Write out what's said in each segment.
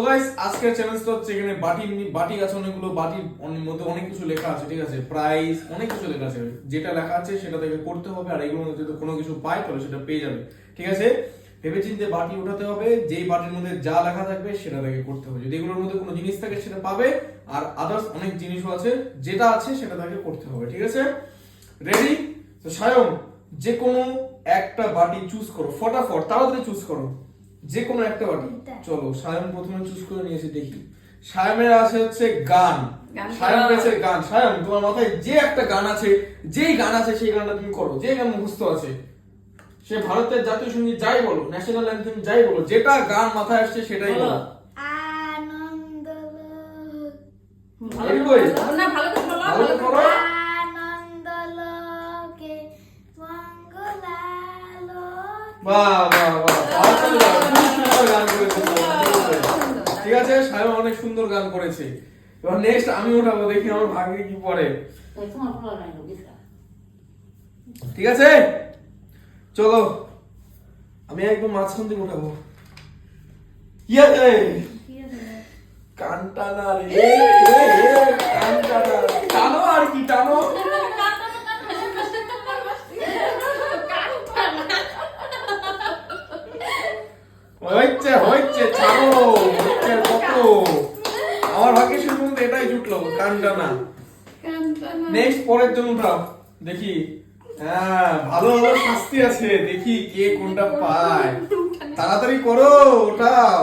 Guys আজকের চ্যালেঞ্জটা হচ্ছে এখানে বাটি আছে অনেকগুলো, বাটির মধ্যে অনেক কিছু লেখা আছে, ঠিক আছে, প্রাইস অনেক কিছু লেখা আছে, যেটা লেখা আছে সেটা থেকে করতে হবে, আর এগুলোর মধ্যে যদি কোনো কিছু পায় তাহলে সেটা পেয়ে যাবে, ঠিক আছে। ভেবেচিন্তে বাটি উঠাতে হবে, যেই বাটির মধ্যে যা লেখা থাকবে সেটা থেকে করতে হবে, যদি এগুলোর মধ্যে কোনো জিনিস থাকে সেটা পাবে, আর আদার্স অনেক জিনিসও আছে, যেটা আছে সেটা থেকে করতে হবে, ঠিক আছে। রেডি? তো সায়ন যে কোনো একটা বাটি চুজ করো, ফটাফট তাড়াতাড়ি চুজ করো যে কোনো একটা বাটি। চলো সায়ন প্রথমে চুজ করে নিয়েছে, দেখি। সায়নের আছে হচ্ছে গান, সায়ন পেয়েছে গান। সায়ন তোমার মাথায় যে একটা গান আছে, যেই গান আছে সেই গানটা তুমি করো, যে গান মুখস্থ আছে, সে ভারতের জাতীয় সঙ্গীত যাই বলো, ন্যাশনাল অ্যানথেম যাই বলো, যেটা গান মাথায় আসছে সেটাই বলো। আনন্দ এই কই না, ভালো করে বলো, ভালো করে বলো। আনন্দ লোকে মঙ্গলালো। বাহ বাহ বাহ, খুব সুন্দর গান করেছে। ঠিক আছে, সায়ন অনেক সুন্দর গান করেছে। এবার নেক্সট আমি উঠাবো, দেখি আমার ভাগ্যে কি পড়ে। ঠিক আছে, চলো আমি একদম মাঝখান থেকে উঠাবো। কি আছে? কানটানা রে, কানটানা, টানো আর কি, টানো। হচ্ছে হচ্ছে, ছাড়ো, হচ্ছে কত। আমার ভাগ্যে শুধু এটাই জুটলো, কানটানা। নেক্সট পরের জন্য উঠাও, দেখি। হ্যাঁ, ভালো ভালো শাস্তি আছে, দেখি কে কোনটা পায়। তাড়াতাড়ি করো, ওঠাও।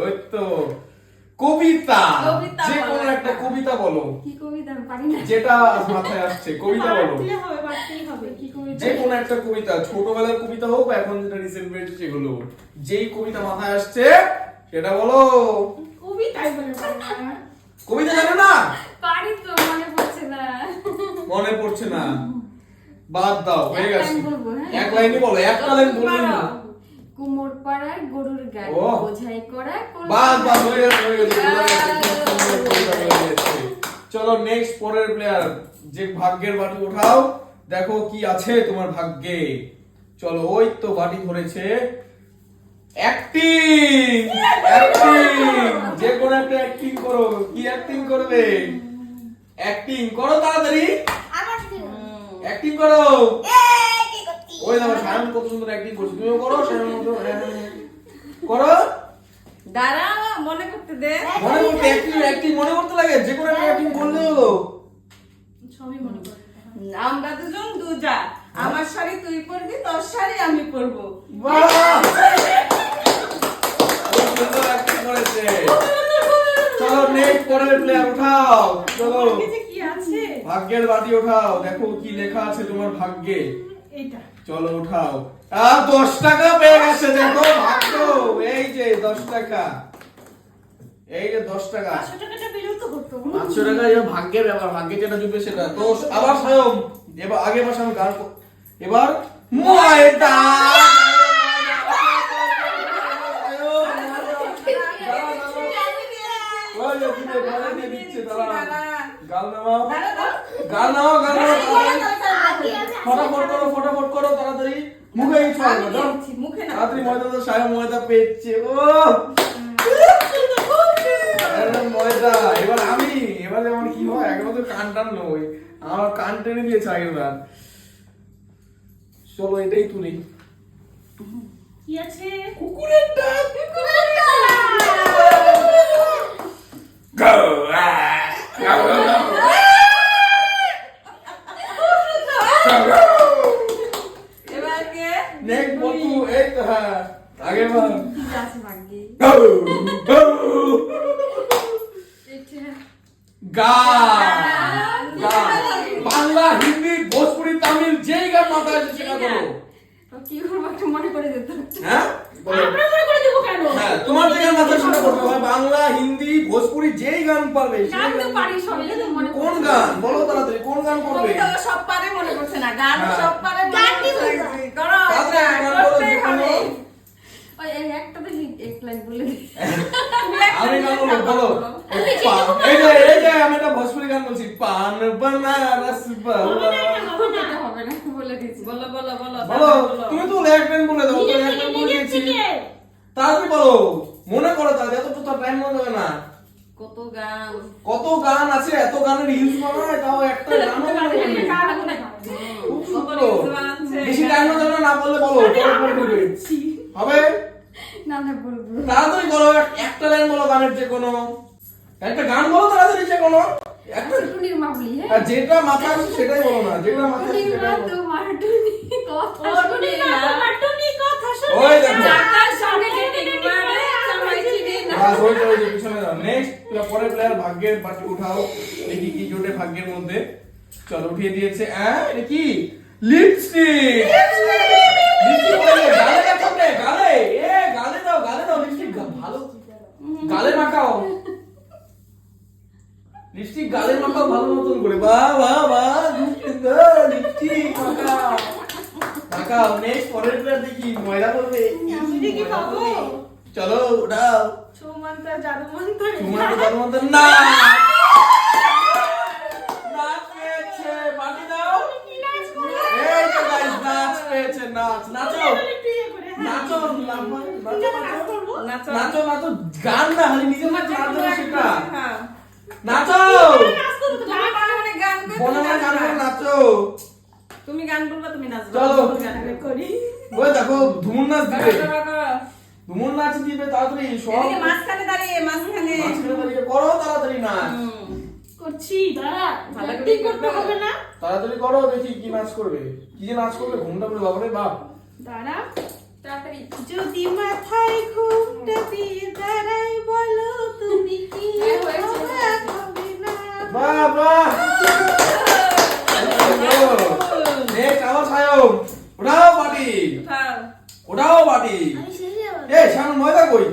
ওই তো কবিতা, যে কোনো একটা কবিতা বলো, কি কবিতা পারি না, যেটা মাথায় আসছে কবিতা বলো, পারতেই হবে কি কবিতা, যে কোনো একটা কবিতা, ছোটবেলার কবিতা হোক বা এখন যেটা রিসেন্ট বেরিয়েছে সেগুলো, যেই কবিতা মাথায় আসছে সেটা বলো। কবিতাই বলে পারি না, কবিতা জানো না? পারি তো, মনে পড়ছে না। মনে পড়ছে না, বাদ দাও, হয়ে এক গেছে। লাইন বলবো, হ্যাঁ? এক লাইনই বলো, একটা লাইন বললেই না। কুমোর পাড়ার গরুর গাড়ি ও। বোঝাই করা বাদ বাদ, হয়ে গেছে, হয়ে গেছে, বোঝা গেছে, খুব সুন্দর কবিতা হয়ে গেছে। চলো নেক্সট পরের প্লেয়ার, যে ভাগ্যের বাটি ওঠাও, দেখো কি আছে তোমার ভাগ্যে। চলো, ওই তো বাটি ধরেছে। অ্যাক্টিং, অ্যাক্টিং, যে কোনো একটা অ্যাক্টিং করো। কি অ্যাক্টিং করবে? অ্যাক্টিং করো তাড়াতাড়ি, আমার অ্যাক্টিং করো। কি করতি? ওই দেখো সায়ন কত সুন্দর অ্যাক্টিং করছে, তুমিও করো, সায়ন করো। দাঁড়া, মনে করতে দে। মনে করতে, অ্যাক্টিং অ্যাক্টিং মনে করতে লাগে, যে কোনো একটা অ্যাক্টিং করলে হলো। সবই মনে করে। আমরা দুজন দুজা, আমার শাড়ি তুই পরবি, তোর শাড়ি আমি পরবো। বাহ, খুব সুন্দর অ্যাক্টিং করেছে। চলো নেক্সট পরের প্লেয়ার উঠাও, চলো এই যে কি আছে ভাগ্যের বাটি ওঠাও, দেখো কি লেখা আছে তোমার ভাগ্যে। এইটা, চলো উঠাও। 10 টাকা পেয়ে গেছে, দেখো ভাগ্য, এই যে 10 টাকা, এই যে 10 টাকা। 500 টাকাটা পেলেও তো হতো। 500 টাকা এবার ভাগ্যের ব্যাপার, ভাগ্যে যেটা জুটবে সেটা। তো আবার সায়ন, এবার আগে মাসে আমি গান এবার ময়দা। ফটাফট করো, ফটাফট করো, তাড়াতাড়ি মুখে মুখে না, তাড়াতাড়ি ময়দা তো, সায়ন ময়দা পেয়েছে। ও ময়দা, এবার আমি, এবার আমার কি হয়, একবার তো কান টান নই, আমার কান টেনে দিয়েছে আগেরবার। চলো এটাই তুলি। কি আছে? কুকুরের ডাক, Go! এবার কে? নেক্সট বলু, এই তো, হ্যাঁ আগের বার। কি আছে ভাগ্যে? এটা গান, গান, বাংলা, হিন্দি, ভোজপুরি, তামিল, যেই গান মাথায় আছে সেটা করো। তো কি করবো, একটু মনে করে দিত। হ্যাঁ আমরা মনে করে দেবো কেন? হ্যাঁ, তোমার যে গান মাথায় সেটা করতে হবে, বাংলা, হিন্দি, ভোজপুরি, যেই গান পারবে সেই গান তো গান। পারি সবই, তো মনে কোন গান বলো তাড়াতাড়ি, কোন গান করবে? কবিতা তো সব পারে, মনে পড়ছে না। গান হ্যাঁ। সব পারে, গান মনে কি পড়ছে। বলবো? করো, তাড়াতাড়ি গান করো, করতেই যে হবে। কোনো- ওই এই একটা তো এক লাইন বলে দিই। আমি গান বলবো, বলো। এই যে আমি একটা ভোজপুরি গান বলছি, পান বানারস বালা। হবে না, বলে দিচ্ছি। বলো বলো বলো বলো, তুমি তো এক লাইন বলে দাও, তো এক লাইন বলে দিয়েছি। তাড়াতাড়ি বলো। মনে করো তাহলে, এত তো তার টাইম মনে যাবে না। কত গান, কত গান আছে, এত গানের ইউজ বানায়, তাও একটা গানও মনে পড়েনি। খুব কত সুন্দর। reels বানাচ্ছে। বেশি টাইম মনে যাবে না, বললে বলো, পরে বলবে। হবে? না না বলবো তাড়াতাড়ি বলো, একটা লাইন বলো গানের যে কোনো। একটা গান বলো তাড়াতাড়ি যে কোনো। একটা টুনির মাবলি হ্যাঁ আর যেটা মাথায় আসে সেটাই বলো না, যেটা মাথায় আসে টুনির মা সেটাই বলো। তোমার টুনি কথা টুনি মা তোমার টুনি কথা শুনে ওই দেখো। চাকার সঙ্গে ডেটিং মারে চামাইছি রে না। বাস, ওই তো, ওই যে পিছনে যাও। নেক্সট, পরের প্লেয়ার ভাগ্যের বাটি উঠাও। দেখি কি জোটে ভাগ্যের মধ্যে। চলো, উঠিয়ে দিয়েছে। এটা কি? লিপস্টিক। লিপস্টিক পরে গালে লাগাও রে, গালে। গালে দাও, গালে দাও লিপস্টিক। ভালো, গালে মাখাও। লিপস্টিক গালে মাখাও ভালো মতন করে। বাহ বাহ বাহ, খুব সুন্দর। লিপস্টিক মাখাও, মাখাও। নেক্সট, পরের প্লেয়ার দেখি ময়লা করবে। আমি কি খাবো? চলো, উঠাও। সুমন্ত জাদু মন্ত্র। তোমার তো তার মধ্যে না। নাচ পেয়েছে, বাটি দাও। এই যে গাইস, নাচ পেয়েছে, নাচ। নাচো, নাচো, নাচো। নাচো, নাচো। গান না, খালি নিজে নাচো, নাচো সেটা। হ্যাঁ। নাচো, তুমি মনে মনে গান করো, মনে মনে গান করে নাচবা। নাচো। তুমি গান বলবা, তুমি নাচবা। চলো। গান করি। ওই দেখো, ধুমুর নাচ দিবে। করো, করো। ধুমুর নাচ দিবে তাড়াতাড়ি, সব এদিকে মাঝখানে দাঁড়িয়ে, মাঝখানে। মাঝখানে দাঁড়িয়ে করো তাড়াতাড়ি নাচ। হুম। করছি দাঁড়া ভালো করে ঠিক করতে হবে না তাড়াতাড়ি করো, দেখি কি নাচ করবে। কি যে নাচ করবে, ঘুমটা করে বাবারে বাপ। দাঁড়া তাড়াতাড়ি যদি মাথায় ঘুমটা দিয়ে দাঁড়াই, বলো তুমি কি হ্যাঁ, হয়েছে। অবাক হবে না? বাহ বাহ। নেক্সট, আবার সায়ম। ওঠাও বাটি, উঠাও। ওঠাও বাটি। আমি শেষে আবার এই সায়ম, ময়দা কই?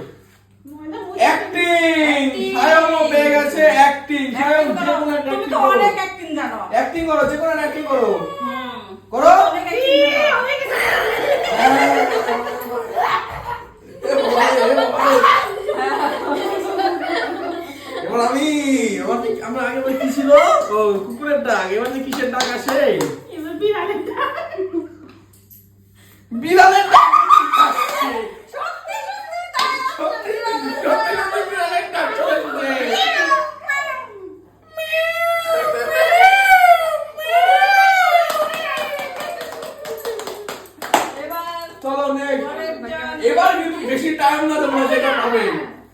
ময়দা অ্যাক্টিং। সায়মও পেয়ে গেছে অ্যাক্টিং। সায়ম, যে কোনো একটা তুমি অ্যাক্টিং তো করো। অনেক acting জানো। অ্যাক্টিং করো, যে কোনো অ্যাক্টিং করো। হুম। করো। অনেক acting জানো। এবার আমি, আমরা আগে বলে কি ছিল? ও, কুকুরের ডাক। এবার যে কিসের ডাক আসে? এবার বিড়ালের ডাক। বিড়ালের ডাক আসছে। সত্যি, সত্যি বিড়ালের ডাক চলে এসেছে। এবার চলো নেক্সট। পরের জন। এবার কিন্তু বেশি টাইম না, তোমরা যেটা পাবে।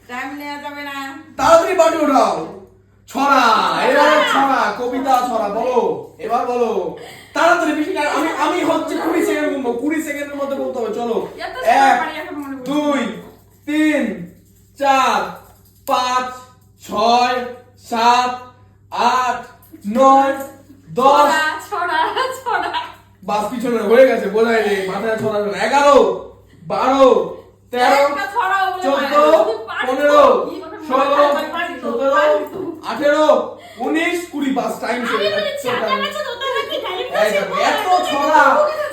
টাইম নেওয়া যাবে না। তাড়াতাড়ি বাটি ওঠাও। ছড়া, এবার ছড়া, কবিতা ছড়া বলো। এবার বলো তাড়াতাড়ি, বেশি টাইম। আমি হচ্ছে 20 সেকেন্ড বলবো, 20 সেকেন্ডের মধ্যে বলতে হবে। চলো, এত 1 পারি এখন মনে পড়ছে 2 3 4 5 6 7 8 9 10। ছড়া ছড়া বাস, পিছনে হয়ে গেছে, বোঝাই নেই, মাথায় ছড়া। 11 12 13 একটা ছড়াও বলে 14 15 16 পারি তো, 17 পারি তো। 18 19 20। বাস, টাইম শেষ। আমি বলি ছাতা কাছে তোতা নাকি টাইম এই দেখো, এত ছড়া,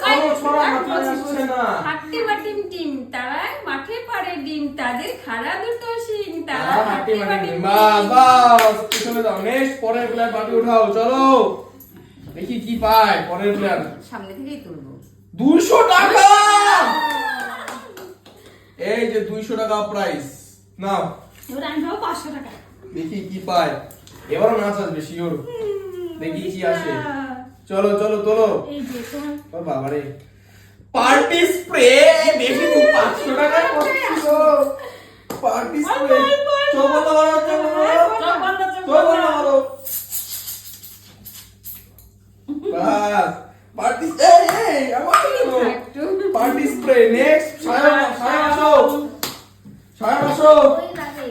কোনো ছড়া মাথায় আসছে না। হাট্টি বাটিম টিম তারা মাঠে পারে ডিম তাদের খাড়া দুটো শিং তারা হাঁটি মাটি। বাস বাস, পিছনে যাও। নেক্সট, পরের প্লেয়ার বাটি উঠাও। চলো, দেখি কি পায় পরের প্লেয়ার। সামনে থেকেই তুলবো। 200 টাকা। এই যে 200 টাকা প্রাইস নাও। এবার আমি পাবো 500 টাকা দেখি কি পায়। এবারও নাচ আসবে শিওর। দেখি কি আসে। চলো চলো তোলো। এই যে তোমার ও বাবারে, পার্টি স্প্রে। বেশি তো 500 টাকায় করছিল। Party spray. চলো বলো, চলো বলো। চোখ বন্ধ, চোখ চলো বন্ধ। বলো। বাস, পার্টি। এই এই, আমার একটু party spray. Next, Sayan, Sayan আসো। সায়ন আসো। ওই লাগে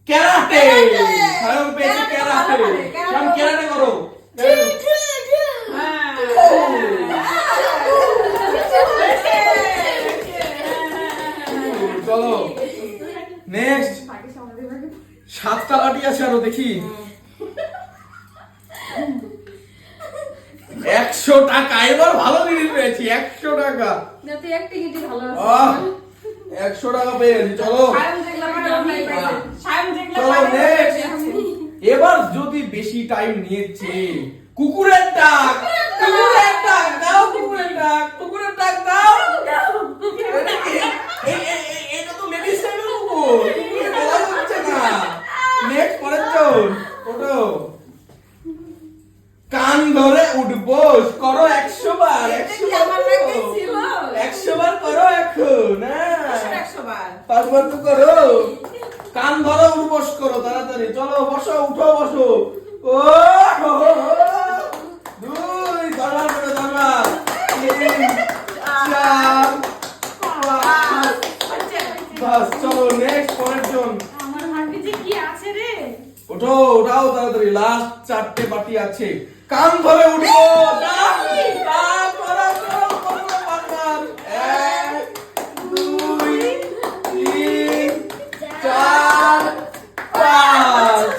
ক্যারাটে। সায়ন পেয়েছে ক্যারাটে। সায়ন ক্যারাটে করো। চলো নেক্সট। বাকি সমাজের বাকি 7টা বাটি আছে আরো, দেখি। 100 টাকা। এবার ভালো জিনিস পেয়েছি, 100 টাকা। যাতে একটা গিটি ভালো আহ, আছে 100 টাকা পেয়েছি। চলো সায়ন দেখলাম আর অন্যায় পাইছে। সায়ন দেখলাম চলো, আর অন্যায় next। পাইছে। এবার যদি বেশি টাইম নিয়েছে, কুকুরের ডাক। কুকুরের ডাক দাও, কুকুরের ডাক, কুকুরের ডাক দাও। এটা তো লেডিস টাইপের কুকুর। পারবার তো করো, কান ধরো, উঠবস করো তাড়াতাড়ি, চলো বসো, উঠো বসো। ও হো হো হো। 2 ধরবার করে ধরবার, 3 4 5 বাস, চলো নেক্সট পরের জন। আমার ভাগ্যে যে কি আছে রে। ওঠো, উঠাও তাড়াতাড়ি, লাস্ট 4টে বাটি আছে, কান ধরে উঠো, কান ধরে চলো, করো বারবার। 1 2 3 4 5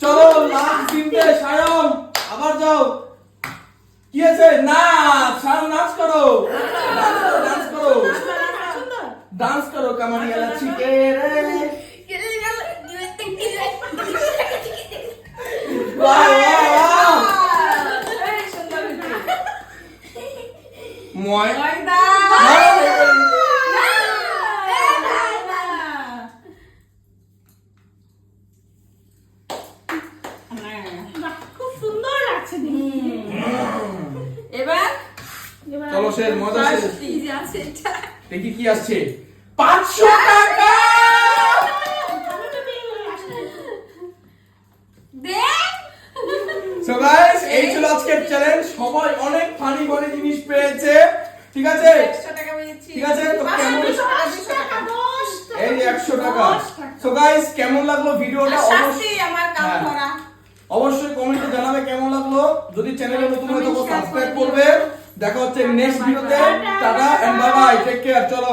চলো লাস্ট 3টে। সায়ন আবার যাও, কি আছে? নাচ, সায়ন নাচ করো, ডান্স করো, ডান্স করো, কামানি গেলা ছিকে রে। বাহ বাহ বাহ, ময় খুব সুন্দর লাগছে এবার চলো শেষ, মজা শেষ। কি যে আছে এটা। দেখি কি আসছে, 500 টাকা। সো গাইস, এই ছিল আজকের চ্যালেঞ্জ। সবাই অনেক ফানি ফানি জিনিস পেয়েছে, ঠিক আছে? 100 টাকা পেয়েছি। ঠিক আছে, তো কেমন, 200 টাকা। এই যে 100 টাকা। সো গাইস, কেমন লাগলো ভিডিওটা? শাস্তি আমার কাম হ্যাঁ। করা। অবশ্যই কমেন্টে জানাবে কেমন লাগলো। যদি চ্যানেলে নতুন হয়ে থাকো সাবস্ক্রাইব করবে। দেখা হচ্ছে নেক্সট ভিডিওতে। Tata and bye bye, take care, চলো।